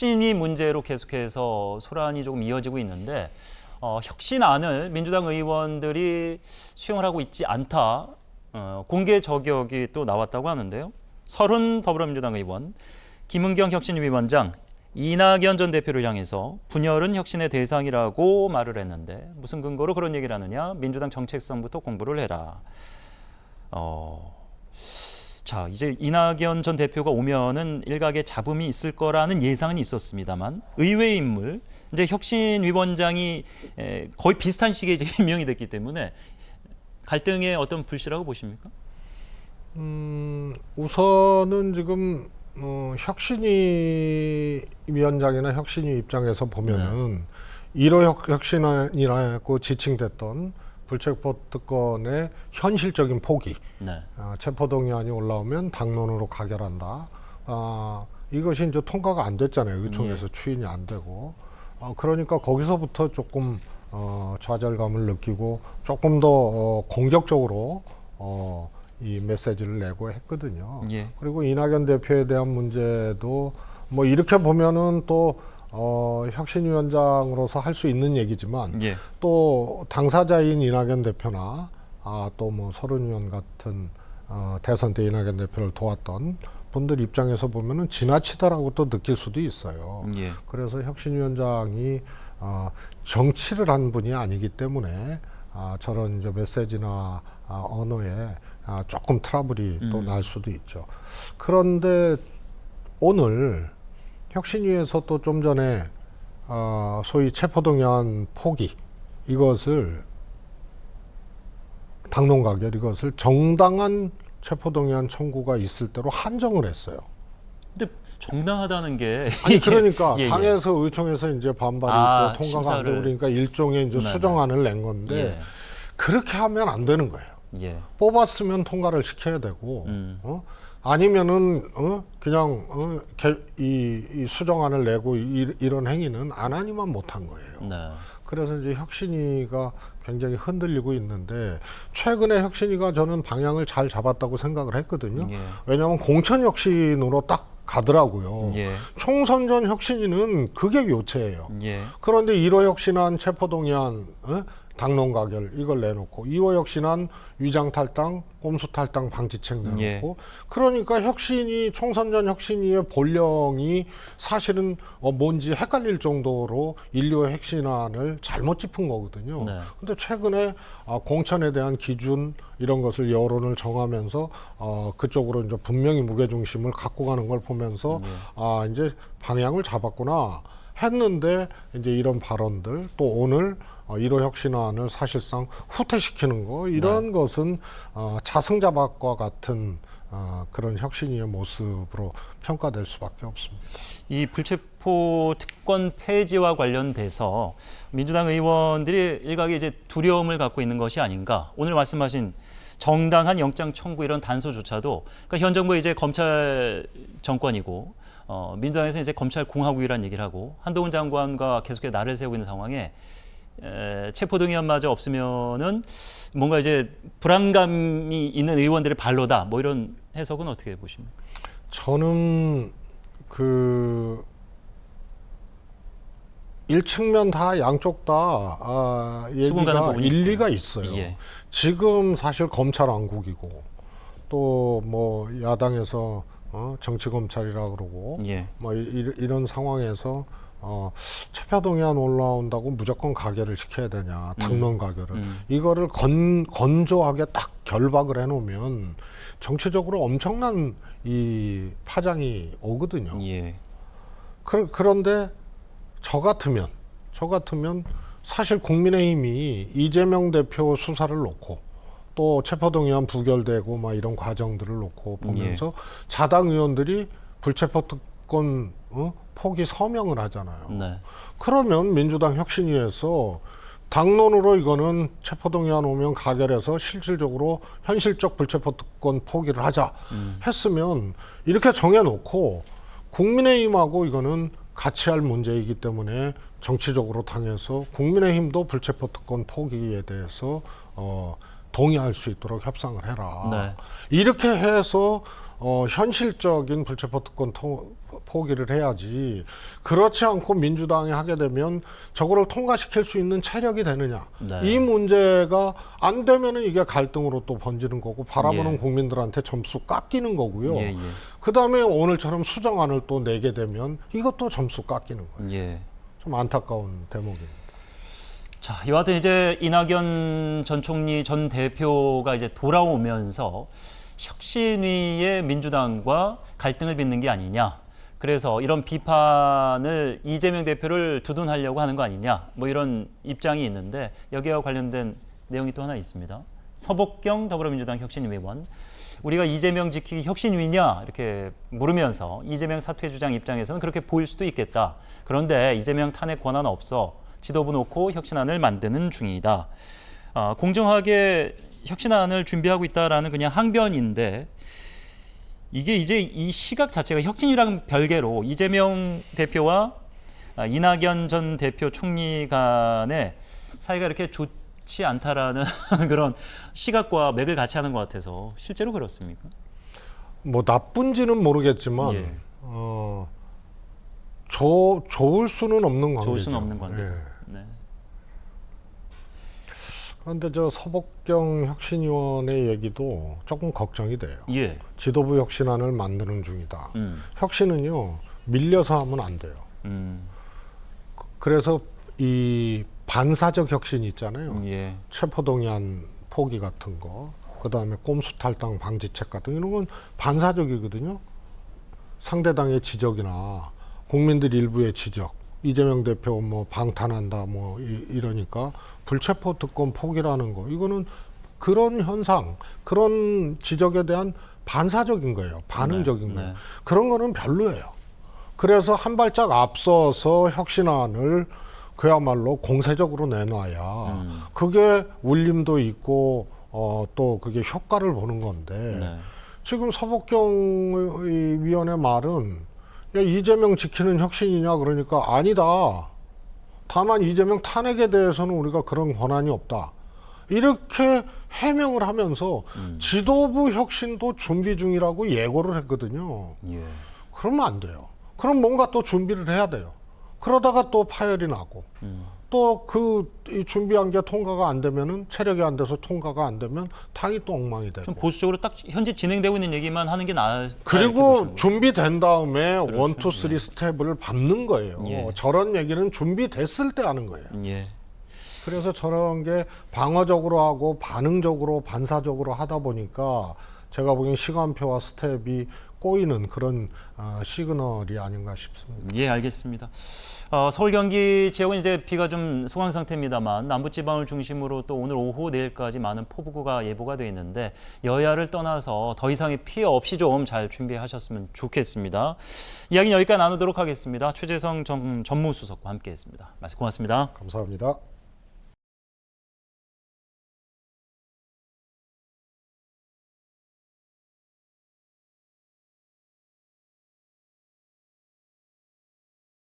혁신위 문제로 계속해서 소란이 조금 이어지고 있는데 혁신안을 민주당 의원들이 수용을 하고 있지 않다. 공개 저격이 또 나왔다고 하는데요. 서른 더불어민주당 의원, 김은경 혁신위원장, 이낙연 전 대표를 향해서 분열은 혁신의 대상이라고 말을 했는데 무슨 근거로 그런 얘기를 하느냐? 민주당 정책성부터 공부를 해라. 자, 이제 이낙연 전 대표가 오면은 일각의 잡음이 있을 거라는 예상은 있었습니다만 의외의 인물, 이제 혁신위원장이 거의 비슷한 시기에 이제 임명이 됐기 때문에 갈등의 어떤 불씨라고 보십니까? 우선은 지금 혁신위 위원장이나 혁신위 입장에서 보면은 1호 혁신안이라고 지칭됐던 불체포 특권의 현실적인 포기, 체포동의안이 올라오면 당론으로 가결한다. 이것이 이제 통과가 안 됐잖아요. 의총에서 추인이 안 되고. 그러니까 거기서부터 조금 좌절감을 느끼고 조금 더 공격적으로 이 메시지를 내고 했거든요. 그리고 이낙연 대표에 대한 문제도 뭐 이렇게 보면은 또 혁신위원장으로서 할 수 있는 얘기지만 또 당사자인 이낙연 대표나 또 뭐 서른 의원 같은 대선 때 이낙연 대표를 도왔던 분들 입장에서 보면은 지나치다라고 또 느낄 수도 있어요. 그래서 혁신위원장이 정치를 한 분이 아니기 때문에 저런 이제 메시지나 언어에 조금 트러블이 또 날 수도 있죠. 그런데 오늘 혁신위에서 또 좀 전에 소위 체포동의안 포기 이것을 당론 가결 이것을 정당한 체포동의안 청구가 있을 때로 한정을 했어요. 근데 정당하다는 게 아니 그러니까 당에서 의총에서 이제 반발이 있고 통과가 안 되고 그러니까 일종의 이제 수정안을 낸 건데 그렇게 하면 안 되는 거예요. 뽑았으면 통과를 시켜야 되고 아니면은 그냥 이 수정안을 내고 이런 행위는 안 하니만 못한 거예요. 그래서 이제 혁신위가 굉장히 흔들리고 있는데 최근에 혁신위가 저는 방향을 잘 잡았다고 생각을 했거든요. 왜냐하면 공천 혁신으로 딱 가더라고요. 총선 전 혁신위는 그게 요체예요. 그런데 1호 혁신안 체포동의안 당론 가결 이걸 내놓고 2호 혁신안 위장 탈당, 꼼수 탈당 방지책 내놓고 그러니까 혁신이 총선 전 혁신위의 본령이 사실은 뭔지 헷갈릴 정도로 1, 2호 혁신안을 잘못 짚은 거거든요. 근데 최근에 공천에 대한 기준 이런 것을 여론을 정하면서 그쪽으로 이제 분명히 무게중심을 갖고 가는 걸 보면서 이제 방향을 잡았구나 했는데 이제 이런 발언들 또 오늘 1호 혁신안을 사실상 후퇴시키는 거 이런 것은 자승자박과 같은 그런 혁신위의 모습으로 평가될 수밖에 없습니다. 이 불체포 특권 폐지와 관련돼서 민주당 의원들이 일각의 이제 두려움을 갖고 있는 것이 아닌가. 오늘 말씀하신 정당한 영장 청구 이런 단서조차도 그러니까 현 정부의 이제 검찰 정권이고 민주당에서 이제 검찰 공화국이라는 얘기를 하고 한동훈 장관과 계속해서 날을 세우고 있는 상황에 체포동의안마저 없으면은 뭔가 이제 불안감이 있는 의원들의 발로다. 뭐 이런 해석은 어떻게 보십니까? 저는 그 일측면 다 양쪽 다 얘기가 일리가 있어요. 지금 사실 검찰 왕국이고 또 뭐 야당에서 정치검찰이라 그러고 뭐 이런 상황에서 체포동의안 올라온다고 무조건 가결을 시켜야 되냐 당론 가결을 이거를 건조하게 딱 결박을 해놓으면 정치적으로 엄청난 이 파장이 오거든요. 그런데 저 같으면 사실 국민의힘이 이재명 대표 수사를 놓고 또 체포동의안 부결되고 막 이런 과정들을 놓고 보면서 자당 의원들이 불체포 특권 포기 서명을 하잖아요. 그러면 민주당 혁신위에서 당론으로 이거는 체포동의안 오면 가결해서 실질적으로 현실적 불체포 특권 포기를 하자 했으면 이렇게 정해놓고 국민의힘하고 이거는 같이 할 문제이기 때문에 정치적으로 당해서 국민의힘도 불체포 특권 포기에 대해서 동의할 수 있도록 협상을 해라. 이렇게 해서 현실적인 불체포 특권 포기를 해야지. 그렇지 않고 민주당이 하게 되면 저거를 통과시킬 수 있는 체력이 되느냐. 네. 이 문제가 안 되면은 이게 갈등으로 또 번지는 거고 바라보는 예. 국민들한테 점수 깎이는 거고요. 예, 예. 그다음에 오늘처럼 수정안을 또 내게 되면 이것도 점수 깎이는 거예요. 예. 좀 안타까운 대목입니다. 자, 이와 같은 이제 이낙연 전 총리 전 대표가 이제 돌아오면서 혁신위의 민주당과 갈등을 빚는 게 아니냐. 그래서 이런 비판을 이재명 대표를 두둔하려고 하는 거 아니냐. 뭐 이런 입장이 있는데 여기와 관련된 내용이 또 하나 있습니다. 서복경 더불어민주당 혁신위 의원. 우리가 이재명 지키기 혁신위냐 이렇게 물으면서 이재명 사퇴 주장 입장에서는 그렇게 보일 수도 있겠다. 그런데 이재명 탄핵 권한 없어. 지도부 놓고 혁신안을 만드는 중이다. 공정하게 혁신안을 준비하고 있다라는 그냥 항변인데 이게 이제 이 시각 자체가 혁신이랑 별개로 이재명 대표와 이낙연 전 대표 총리 간의 사이가 이렇게 좋지 않다라는 그런 시각과 맥을 같이 하는 것 같아서 실제로 그렇습니까? 뭐 나쁜지는 모르겠지만 예. 좋을 수는 없는 관계죠. 좋을 수는 없는 관계. 예. 네. 그런데 저 서복경 혁신위원회 얘기도 조금 걱정이 돼요. 예. 지도부 혁신안을 만드는 중이다. 혁신은요 밀려서 하면 안 돼요. 그래서 이 반사적 혁신 있잖아요. 예. 체포동의안 포기 같은 거, 그 다음에 꼼수 탈당 방지책 같은 이런 건 반사적이거든요. 상대당의 지적이나 국민들 일부의 지적, 이재명 대표 뭐 방탄한다 뭐 이러니까 불체포 특권 포기라는 거, 이거는 그런 현상, 그런 지적에 대한 반사적인 거예요. 반응적인 네, 거예요. 네. 그런 거는 별로예요. 그래서 한 발짝 앞서서 혁신안을 그야말로 공세적으로 내놔야 그게 울림도 있고 또 그게 효과를 보는 건데 네. 지금 서복경 위원의 말은 야, 이재명 지키는 혁신이냐 그러니까 아니다. 다만 이재명 탄핵에 대해서는 우리가 그런 권한이 없다. 이렇게 해명을 하면서 지도부 혁신도 준비 중이라고 예고를 했거든요. 예. 그러면 안 돼요. 그럼 뭔가 또 준비를 해야 돼요. 그러다가 또 파열이 나고 또 그 준비한 게 통과가 안 되면은 체력이 안 돼서 통과가 안 되면 당이 또 엉망이 되고. 좀 보수적으로 딱 현재 진행되고 있는 얘기만 하는 게 나을. 그리고 준비된 다음에 원, 투, 쓰리 스텝을 밟는 거예요. 예. 저런 얘기는 준비됐을 때 하는 거예요. 예. 그래서 저런 게 방어적으로 하고 반응적으로 반사적으로 하다 보니까 제가 보기엔 시간표와 스텝이 꼬이는 그런 시그널이 아닌가 싶습니다. 예, 알겠습니다. 서울 경기 지역은 이제 비가 좀 소강 상태입니다만 남부지방을 중심으로 또 오늘 오후 내일까지 많은 폭우가 예보가 되어 있는데 여야를 떠나서 더 이상의 피해 없이 좀 잘 준비하셨으면 좋겠습니다. 이야기는 여기까지 나누도록 하겠습니다. 최재성 전무수석과 함께했습니다. 말씀 고맙습니다. 감사합니다.